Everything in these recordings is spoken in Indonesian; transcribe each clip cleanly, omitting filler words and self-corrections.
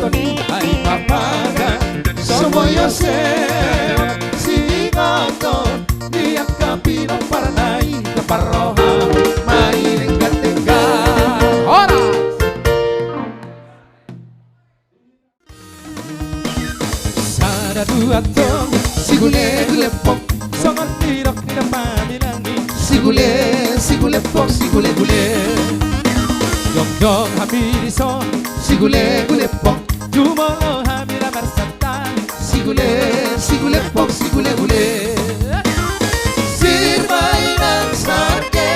toni ay papaga Somoyoseo Singoto Diyak kapino para nai Kaparoha Mairing katingga Horas Saradu atong Sigule pok Songon tirok na pamilangi Sigule pok Sigule Yong hamiriso Sigule pok Jumolo hamira marsatan Sigule pok Sigule Sirbainan sarke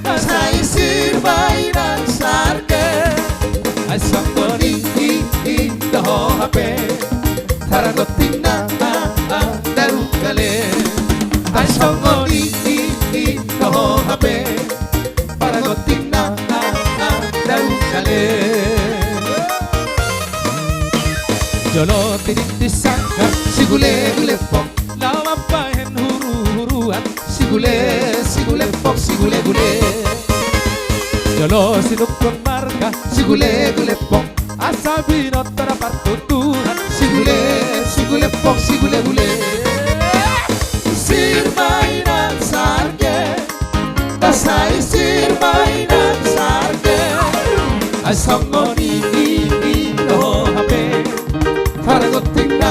Asai sirbainan sarke Asangoni Daho hape Taragotin na darukale Asangoni Daho hape Paragotin na darukale Jolo tinitisaka Sigule pok Lawampahen huru-huruan Sigule pok Sigule Jolo sinukun marga Sigule pok Asabino tarapartuturan Sigule pok Sigule Sirbainan sarge Tasai sirbainan sarge Asangoni Daho hape Paragotin na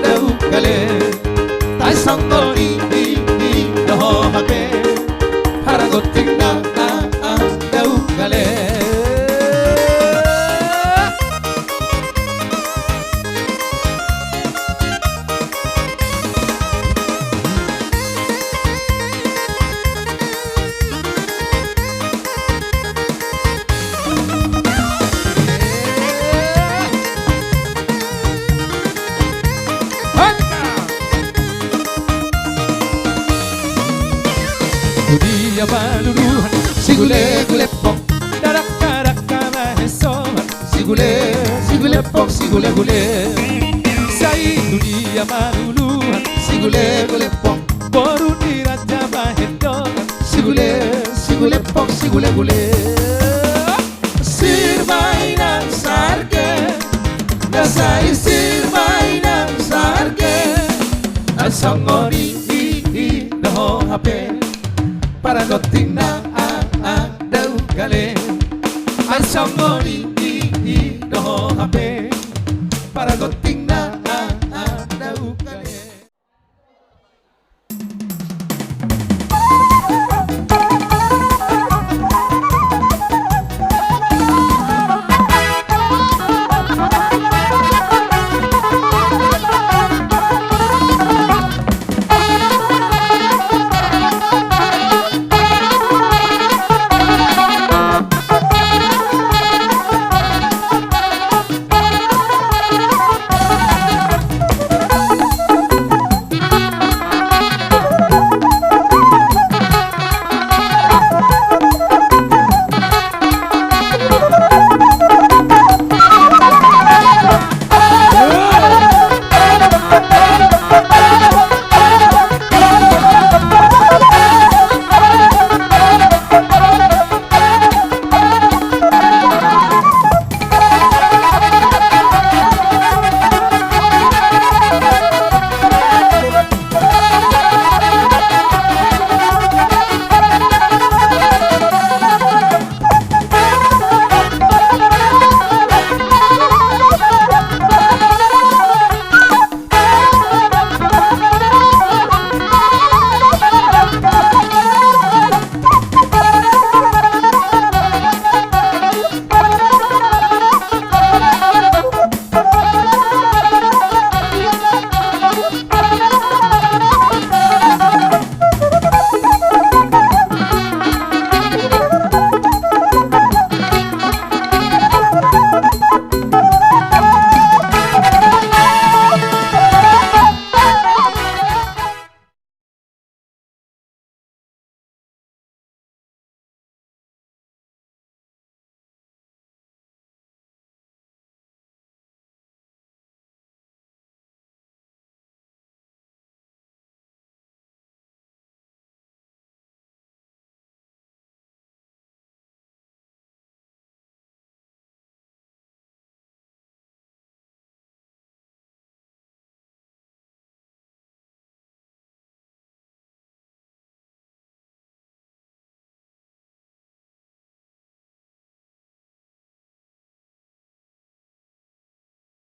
darukale Asangoni Daho hape Paragotin na darukale Dunia maluluhan Sigule pok Darak-darak mahesohan Sigule pok Sigule Sai dunia maluluhan Sigule pok Boru di raja mahendohan Sigule pok Sigule Sirbainan sarge Dasai sirbainan sarge Asangoni Daho hape Paragotin na darukale Asangoni